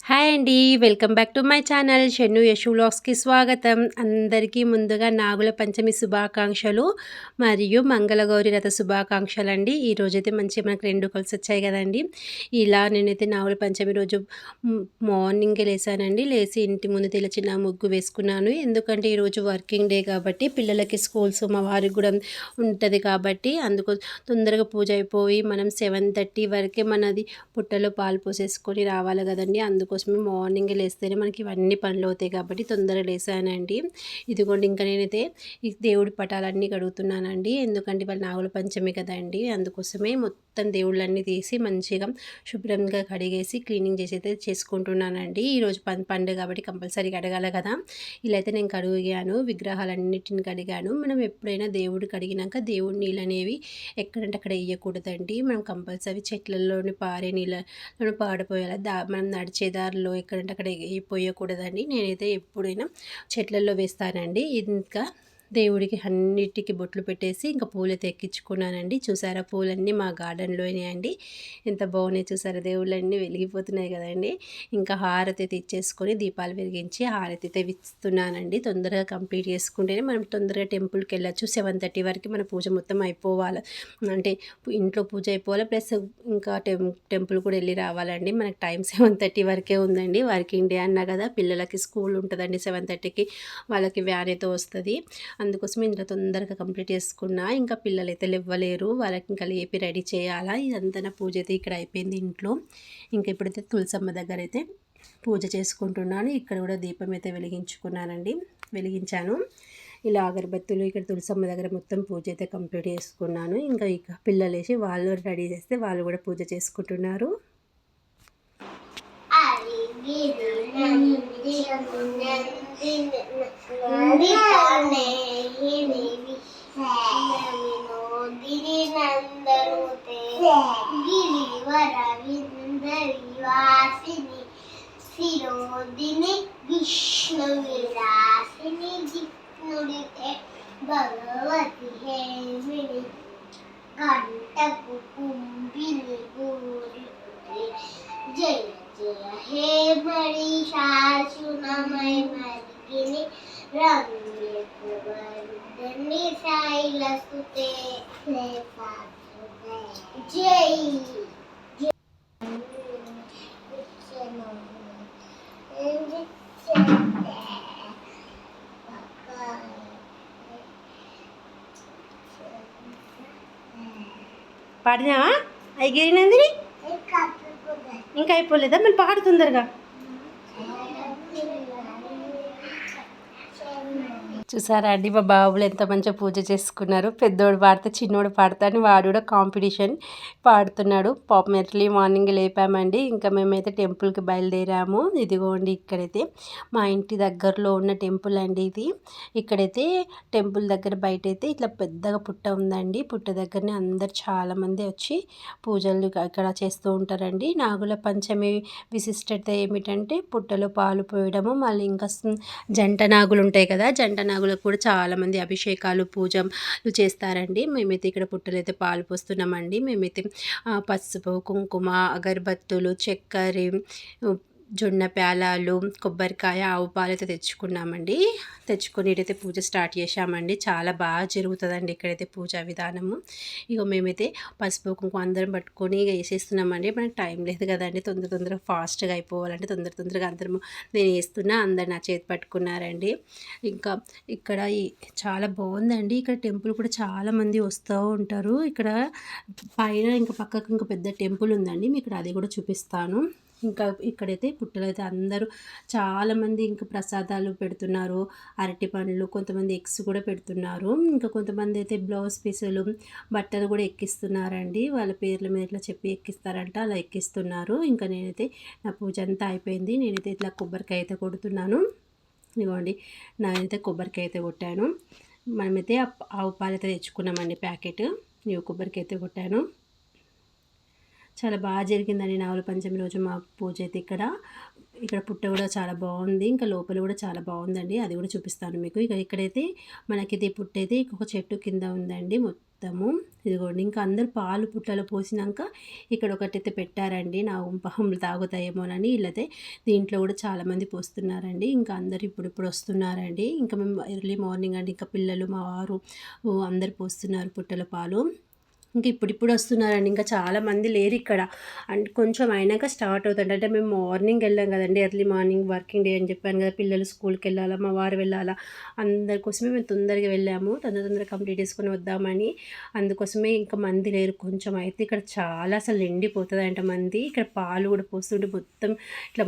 Hi అండి. Welcome back to my channel Shannu Yashu వ్లాగ్స్‌కి స్వాగతం. అందరికీ ముందుగా నాగుల పంచమి శుభాకాంక్షలు మరియు మంగళగౌరి రథ శుభాకాంక్షలండి. ఈరోజైతే మంచిగా మనకు 2 కలిసొచ్చాయి కదండీ. ఇలా నేనైతే నాగుల పంచమి రోజు మార్నింగే లేసానండి. లేసి ఇంటి ముందు ఇలా చిన్న ముగ్గు వేసుకున్నాను. ఎందుకంటే ఈరోజు వర్కింగ్ డే కాబట్టి పిల్లలకి స్కూల్స్ మా వారికి కూడా ఉంటది కాబట్టి తొందరగా పూజ అయిపోయి మనం 7:30 వరకే మనది పుట్టలో పాలు పోసేసుకొని రావాలి కదండీ. అందుకోసమే మార్నింగే లేస్తేనే మనకి ఇవన్నీ పనులు అవుతాయి కాబట్టి తొందరగా లేసానండి. ఇదిగోండి ఇంకా నేనైతే ఈ దేవుడి పటాలన్నీ కడుగుతున్నానండి. ఎందుకంటే ఇవాళ నాగుల పంచమి కదండి. అందుకోసమే మొత్తం దేవుళ్ళన్నీ తీసి మంచిగా శుభ్రంగా కడిగేసి క్లీనింగ్ చేసి అయితే చేసుకుంటున్నానండి. ఈరోజు పండుగ కాబట్టి కంపల్సరీగా కడగాలి కదా. ఇలా అయితే నేను కడిగాను, విగ్రహాలన్నిటిని కడిగాను. మనం ఎప్పుడైనా దేవుడు కడిగినాక దేవుడి నీళ్ళు అనేవి ఎక్కడంటే అక్కడ వేయకూడదండి. మనం కంపల్సరీ చెట్లలోని పారే నీళ్ళలో పాడిపోయాలి. మనం నడిచే దారిలో ఎక్కడంటే అక్కడ పోయకూడదండి. నేనైతే ఎప్పుడైనా చెట్లల్లో వేస్తానండి. ఇంకా దేవుడికి అన్నిటికీ బొట్లు పెట్టేసి ఇంకా పూలైతే ఎక్కించుకున్నానండి. చూసారా పూలన్నీ మా గార్డెన్లోనే అండి. ఎంత బాగున్నాయి చూసారా, దేవుళ్ళన్నీ వెలిగిపోతున్నాయి కదండి. ఇంకా హారతి అయితే ఇచ్చేసుకొని దీపాలు వెలిగించి హారతి అయితే ఇస్తున్నానండి. తొందరగా కంప్లీట్ చేసుకుంటేనే మనం తొందరగా టెంపుల్కి వెళ్ళచ్చు. 7:30 వరకు మన పూజ మొత్తం అయిపోవాలి. అంటే ఇంట్లో పూజ అయిపోవాలి, ప్లస్ ఇంకా టెంపుల్ కూడా వెళ్ళి రావాలండి. మనకు టైం 7:30 వరకే ఉందండి. వర్కింగ్ డే అన్నా కదా, పిల్లలకి స్కూల్ ఉంటుందండి 7:30కి, వాళ్ళకి వ్యాన్ అయితే వస్తుంది. అందుకోసం ఇంట్లో తొందరగా కంప్లీట్ చేసుకున్నా. ఇంకా పిల్లలైతే లేవ్వలేరు, వాళ్ళకి ఇంకా లేపి రెడీ చేయాలా. ఇదంతా నా పూజ అయితే ఇక్కడ అయిపోయింది ఇంట్లో. ఇంకా ఇప్పుడైతే తులసమ్మ దగ్గర అయితే పూజ చేసుకుంటున్నాను. ఇక్కడ కూడా దీపం అయితే వెలిగించాను. ఇలా అగరబత్తులు ఇక్కడ తులసమ్మ దగ్గర మొత్తం పూజ అయితే కంప్లీట్ చేసుకున్నాను. ఇంకా పిల్లలు వేసి వాళ్ళు రెడీ చేస్తే వాళ్ళు కూడా పూజ చేసుకుంటున్నారు. శిరోదిని విష్ణు విలాసిని జిత్నుడితే భగవతి హేమిని కంటకు కుంభిని గూరితే జయ జయ హే మణిషాసునమయ మర్గిని రమ్యవర్ధని శైలసుతే జై పాడినావా అయిగిరినందిని? ఇంకా అయిపోలేదా? మళ్ళీ పాడు తొందరగా. చూసారా అండి మా బాబులు ఎంత మంచిగా పూజ చేసుకున్నారు. పెద్దోడు పాడితే చిన్నోడు పాడతా అని వాడు కూడా కాంపిటీషన్ పాడుతున్నాడు. పాపం ఎర్లీ మార్నింగ్ లేపామండి. ఇంకా మేమైతే టెంపుల్కి బయలుదేరాము. ఇదిగోండి ఇక్కడైతే మా ఇంటి దగ్గరలో ఉన్న టెంపుల్ అండి ఇది. ఇక్కడైతే టెంపుల్ దగ్గర బయట అయితే ఇట్లా పెద్దగా పుట్ట ఉందండి. పుట్ట దగ్గరనే అందరు చాలామంది వచ్చి పూజలు ఇక్కడ చేస్తూ ఉంటారండి. నాగుల పంచమి విశిష్టత ఏమిటంటే పుట్టలో పాలు పోయడము, మళ్ళీ ఇంకా జంట నాగులు ఉంటాయి కదా, జంట నాగులకు కూడా చాలామంది అభిషేకాలు పూజలు చేస్తారండి. మేమైతే ఇక్కడ పుట్టలు అయితే పాలు పోస్తున్నామండి. మేమైతే పసుపు, కుంకుమ, అగరబత్తులు, చక్కెర, జొన్న ప్యాలాలు, కొబ్బరికాయ, ఆవు పాలు అయితే తెచ్చుకున్నామండి. తెచ్చుకొని ఇటైతే పూజ స్టార్ట్ చేశామండి. చాలా బాగా జరుగుతుందండి ఇక్కడైతే పూజా విధానము. ఇక మేమైతే పసుపు కుంకుమ అందరం పట్టుకొని వేసేస్తున్నామండి. మనకు టైం లేదు కదండి, తొందరగా ఫాస్ట్గా అయిపోవాలంటే తొందరగా అందరము నేను వేస్తున్నా, అందరు నా చేతి పట్టుకున్నారండి. ఇంకా ఇక్కడ చాలా బాగుందండి. ఇక్కడ టెంపుల్ కూడా చాలామంది వస్తూ ఉంటారు. ఇక్కడ పైన ఇంకా పక్కకు ఇంకా పెద్ద టెంపుల్ ఉందండి, మీకు అది కూడా చూపిస్తాను. ఇంకా ఇక్కడైతే పుట్టలు అయితే అందరూ చాలామంది ఇంకా ప్రసాదాలు పెడుతున్నారు, అరటి పండ్లు, కొంతమంది ఎగ్స్ కూడా పెడుతున్నారు. ఇంకా కొంతమంది అయితే బ్లౌజ్ పీసులు, బట్టలు కూడా ఎక్కిస్తున్నారండి. వాళ్ళ పేర్ల మీద ఇట్లా చెప్పి ఎక్కిస్తారంట, అలా ఎక్కిస్తున్నారు. ఇంకా నేనైతే నా పూజ అంతా అయిపోయింది. నేనైతే ఇట్లా కొబ్బరికాయ అయితే కొడుతున్నాను. ఇదిగోండి నేనైతే కొబ్బరికాయ అయితే కొట్టాను. మనమైతే ఆవు పాలు అయితే తెచ్చుకున్నామండి ప్యాకెట్. కొబ్బరికాయ అయితే కొట్టాను. చాలా బాగా జరిగిందండి నాగుల పంచమి రోజు మా పూజ అయితే ఇక్కడ పుట్ట కూడా చాలా బాగుంది. ఇంకా లోపల కూడా చాలా బాగుందండి. అది కూడా చూపిస్తాను మీకు. ఇక్కడైతే మనకి ఇది పుట్ట అయితే ఒక చెట్టు కింద ఉందండి మొత్తము. ఇదిగోండి ఇంకా అందరు పాలు పుట్టలో పోసినాక ఇక్కడ ఒకటైతే పెట్టారండి. నా పాములు తాగుతాయేమోనని. వీళ్ళైతే దీంట్లో కూడా చాలామంది పోస్తున్నారండి. ఇంకా అందరు ఇప్పుడు వస్తున్నారండి. ఇంకా మేము ఎర్లీ మార్నింగ్ అండి, ఇంకా పిల్లలు మా వారు అందరు పోస్తున్నారు పుట్టల పాలు. ఇంక ఇప్పుడిప్పుడు వస్తున్నారండి. ఇంకా చాలామంది లేరు ఇక్కడ. అండ్ కొంచెం అయినాక స్టార్ట్ అవుతుంది. అంటే మేము మార్నింగ్ వెళ్ళాం కదండి, ఎర్లీ మార్నింగ్ వర్కింగ్ డే అని చెప్పాను కదా, పిల్లలు స్కూల్కి వెళ్ళాలా, మా వారు వెళ్ళాలా, అందరి కోసమే మేము తొందరగా వెళ్ళాము. తొందరగా కంప్లీట్ చేసుకొని వద్దామని. అందుకోసమే ఇంకా మంది లేరు. కొంచెం అయితే ఇక్కడ చాలా అసలు నిండిపోతుందంట మంది. ఇక్కడ పాలు కూడా పోస్తుంటే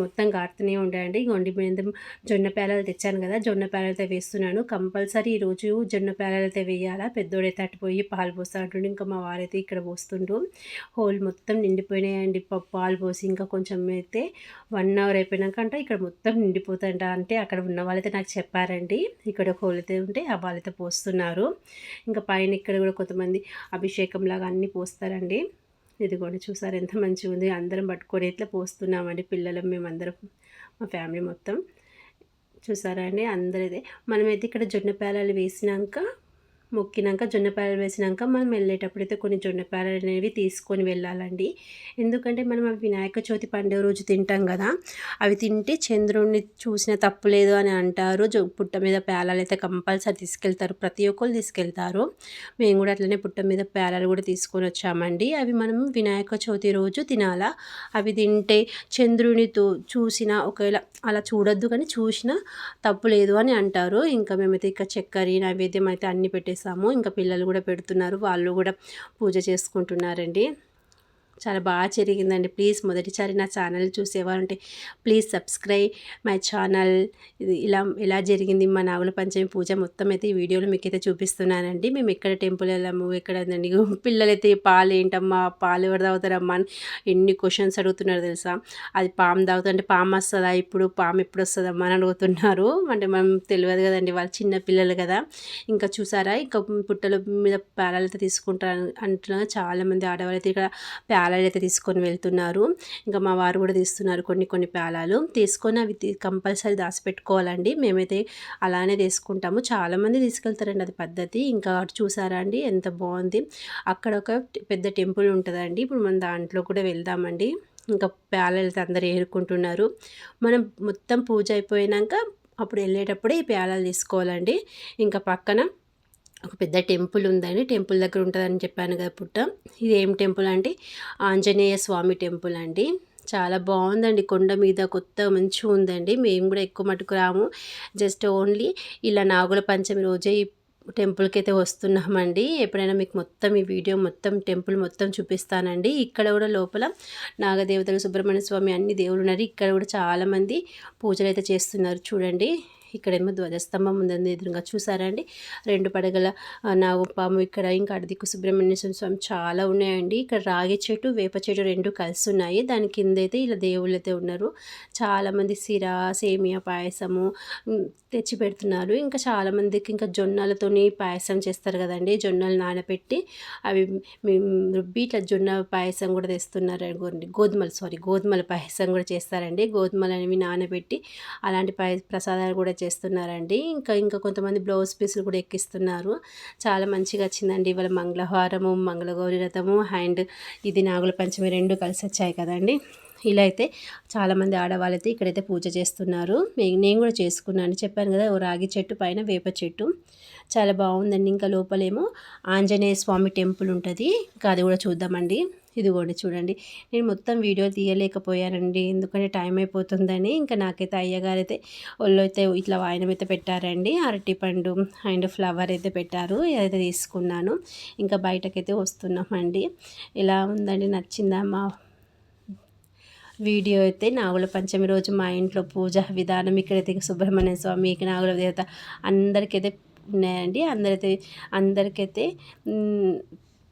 మొత్తం కారుతూనే ఉంటాయండి. ఇంకొండి మేము జొన్న పేలాలు తెచ్చాను కదా, జొన్న పేలాలతో వేస్తున్నాను. కంపల్సరీ ఈరోజు జొన్న పేలాలతో వేయాలా. పెద్దోడైతే అటుపోయి పాలు పోస్తా అంటుండే. ఇంకా మా వారైతే ఇక్కడ పోస్తుండ్రు. హోల్ మొత్తం నిండిపోయినాయండి. పాలు పోసి ఇంకా కొంచెం అయితే 1 అవర్ అయిపోయినాక అంటే ఇక్కడ మొత్తం నిండిపోతుంట. అంటే అక్కడ ఉన్న వాళ్ళైతే నాకు చెప్పారండి. ఇక్కడ హోల్ అయితే ఉంటే ఆ వాళ్ళైతే పోస్తున్నారు. ఇంకా పైన ఇక్కడ కూడా కొంతమంది అభిషేకం లాగా అన్నీ పోస్తారండి. ఇదిగోండి చూసారు ఎంత మంచిగా ఉంది. అందరం పట్టుకొని ఇట్లా పోస్తున్నామండి, పిల్లలం మేమందరం, మా ఫ్యామిలీ మొత్తం. చూసారా అండి అందరైతే. మనమైతే ఇక్కడ జొన్న పేలాలు వేసినాక మొక్కినాక జొన్న పేలాలు వేసినాక మనం వెళ్ళేటప్పుడైతే కొన్ని జొన్న పేలాలు అనేవి తీసుకొని వెళ్ళాలండి. ఎందుకంటే మనం అవి వినాయక చవితి పండుగ రోజు తింటాం కదా, అవి తింటే చంద్రుడిని చూసిన తప్పు లేదు అని అంటారు. పుట్ట మీద పేలాలు అయితే కంపల్సరీ తీసుకెళ్తారు, ప్రతి ఒక్కరు తీసుకెళ్తారు. మేము కూడా అట్లనే పుట్ట మీద పేలాలు కూడా తీసుకొని వచ్చామండి. అవి మనం వినాయక చవితి రోజు తినాలా. అవి తింటే చంద్రునితో చూసిన, ఒకవేళ అలా చూడొద్దు కానీ చూసినా తప్పు లేదు అని అంటారు. ఇంకా మేమైతే ఇక చక్కెర నైవేద్యం అయితే అన్నీ పెట్టేసాము. ఇంకా పిల్లలు కూడా పెడుతున్నారు, వాళ్ళు కూడా పూజ చేసుకుంటున్నారండి. చాలా బాగా జరిగిందండి. ప్లీజ్ మొదటిసారి నా ఛానల్ చూసేవారంటే ప్లీజ్ సబ్స్క్రైబ్ మై ఛానల్. ఇది ఎలా జరిగింది మా నాగుల పంచమి పూజ మొత్తం అయితే ఈ వీడియోలో మీకైతే చూపిస్తున్నానండి. మేము ఎక్కడ టెంపుల్ వెళ్ళాము, ఎక్కడండి, పిల్లలైతే పాలు ఏంటమ్మా, పాలు ఎవరు తాగుతారమ్మా అని ఎన్ని క్వశ్చన్స్ అడుగుతున్నారు తెలుసా. అది పాము తాగుతుంటే పాము వస్తుందా, ఇప్పుడు పాము ఎప్పుడు వస్తుందమ్మా అని అడుగుతున్నారు. అంటే మనం తెలియదు కదండి, వాళ్ళు చిన్న పిల్లలు కదా. ఇంకా చూసారా, ఇంకా పుట్టల మీద పేలాలైతే తీసుకుంటారు అంటున్నారు. చాలామంది ఆడవాళ్ళు అయితే ఇక్కడ పేలాలు అయితే తీసుకొని వెళ్తున్నారు. ఇంకా మా వారు కూడా తీస్తున్నారు కొన్ని పేలాలు తీసుకొని. అవి కంపల్సరీ దాచిపెట్టుకోవాలండి. మేమైతే అలానే తీసుకుంటాము. చాలామంది తీసుకెళ్తారండి, అది పద్ధతి. ఇంకా అటు చూసారా అండి ఎంత బాగుంది. అక్కడ ఒక పెద్ద టెంపుల్ ఉంటుందండి. ఇప్పుడు మనం దాంట్లో కూడా వెళ్దామండి. ఇంకా పేలాలు అయితే అందరూ ఏరుకుంటున్నారు. మనం మొత్తం పూజ అయిపోయినాక అప్పుడు వెళ్ళేటప్పుడే ఈ పేలాలు తీసుకోవాలండి. ఇంకా పక్కన ఒక పెద్ద టెంపుల్ ఉందండి, టెంపుల్ దగ్గర ఉంటుందని చెప్పాను కదా పుట్ట. ఇది ఏం టెంపుల్ అంటే ఆంజనేయ స్వామి టెంపుల్ అండి. చాలా బాగుందండి, కొండ మీద కొత్తగా మంచిగా ఉందండి. మేము కూడా ఎక్కువ మటుకు రాము, జస్ట్ ఓన్లీ ఇలా నాగుల పంచమి రోజే ఈ టెంపుల్కి అయితే వస్తున్నామండి. ఎప్పుడైనా మీకు మొత్తం ఈ వీడియో మొత్తం టెంపుల్ మొత్తం చూపిస్తానండి. ఇక్కడ కూడా లోపల నాగదేవతలు, సుబ్రహ్మణ్య స్వామి అన్ని దేవుళ్ళు ఉన్నారు. ఇక్కడ కూడా చాలామంది పూజలు అయితే చేస్తున్నారు చూడండి. ఇక్కడేమో ధ్వజస్తంభం ఉందండి ఎదురుగా, చూసారా అండి. 2 పడగల నాగపాము ఇక్కడ. ఇంకా అడిదిక్కు సుబ్రహ్మణ్య స్వామి చాలా ఉన్నాయండి. ఇక్కడ రాగి చెట్టు, వేప చెట్టు 2 కలిసి ఉన్నాయి. దాని కింద అయితే ఇలా దేవుళ్ళు అయితే ఉన్నారు. చాలామంది సిరా, సేమియా పాయసము తెచ్చి పెడుతున్నారు. ఇంకా చాలామందికి ఇంకా జొన్నలతోని పాయసం చేస్తారు కదండి, జొన్నలు నానబెట్టి అవి రుబ్బి ఇట్లా జొన్న పాయసం కూడా తెస్తున్నారు. గోధుమల పాయసం కూడా చేస్తారండి. గోధుమలు అనేవి నానబెట్టి అలాంటి ప్రసాదాలు కూడా చేస్తున్నారండి. ఇంకా కొంతమంది బ్లౌజ్ పీసులు కూడా ఎక్కిస్తున్నారు. చాలా మంచిగా వచ్చిందండి. ఇవాళ మంగళవారము, మంగళగౌరి వ్రతము అండ్ ఇది నాగుల పంచమి 2 కలిసి వచ్చాయి కదండి. ఇలా అయితే చాలామంది ఆడవాళ్ళు అయితే ఇక్కడైతే పూజ చేస్తున్నారు. నేను కూడా చేసుకున్నాను, చెప్పాను కదా, ఓ రాగి చెట్టు పైన వేప చెట్టు. చాలా బాగుందండి. ఇంకా లోపలేమో ఆంజనేయ స్వామి టెంపుల్ ఉంటుంది. ఇంకా అది కూడా చూద్దామండి. ఇదిగోండి చూడండి, నేను మొత్తం వీడియో తీయలేకపోయానండి ఎందుకంటే టైం అయిపోతుందని. ఇంకా నాకైతే అయ్యగారు అయితే ఒళ్ళు అయితే ఇట్లా వాయనం అయితే పెట్టారండి. అరటిపండు అండ్ ఫ్లవర్ అయితే పెట్టారు, ఏదైతే తీసుకున్నాను. ఇంకా బయటకైతే వస్తున్నామండి. ఇలా ఉందండి, నచ్చిందా మా వీడియో అయితే. నాగుల పంచమి రోజు మా ఇంట్లో పూజ విధానం ఇక్కడైతే సుబ్రహ్మణ్య స్వామి, నాగుల దేవత అందరికైతే ఉన్నాయండి. అందరికైతే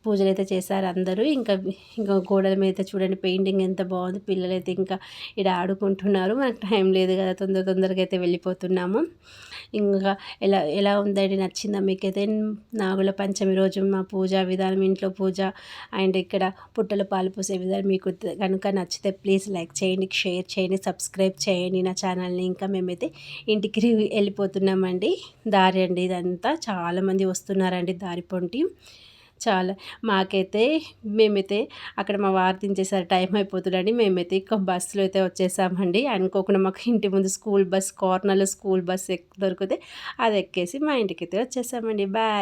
పూజలైతే చేశారు అందరూ. ఇంకా గోడల మీద చూడండి పెయింటింగ్ ఎంత బాగుంది. పిల్లలైతే ఇంకా ఈడ ఆడుకుంటున్నారు. మనకు టైం లేదు కదా, తొందరగా అయితే వెళ్ళిపోతున్నాము. ఇంకా ఎలా ఎలా ఉందండి, నచ్చిందా మీకైతే? నాగుల పంచమి రోజు మా పూజా విధానం, ఇంట్లో పూజ అండ్ ఇక్కడ పుట్టల పాలు పోసే విధానం మీకు కనుక నచ్చితే ప్లీజ్ లైక్ చేయండి, షేర్ చేయండి, సబ్స్క్రైబ్ చేయండి నా ఛానల్ని. ఇంకా మేమైతే ఇంటికి వెళ్ళిపోతున్నామండి. దారి అండి ఇదంతా, చాలామంది వస్తున్నారండి దారి పొంటి. మేమైతే అక్కడ మా వారు దించేసారు, టైం అయిపోతుందండి. మేమైతే ఇక బస్సులో అయితే వచ్చేసామండి. అనుకోకుండా మాకు ఇంటి ముందు స్కూల్ బస్, కార్నర్లో స్కూల్ బస్ దొరికితే అది ఎక్కేసి మా ఇంటికైతే వచ్చేసామండి. బాయ్.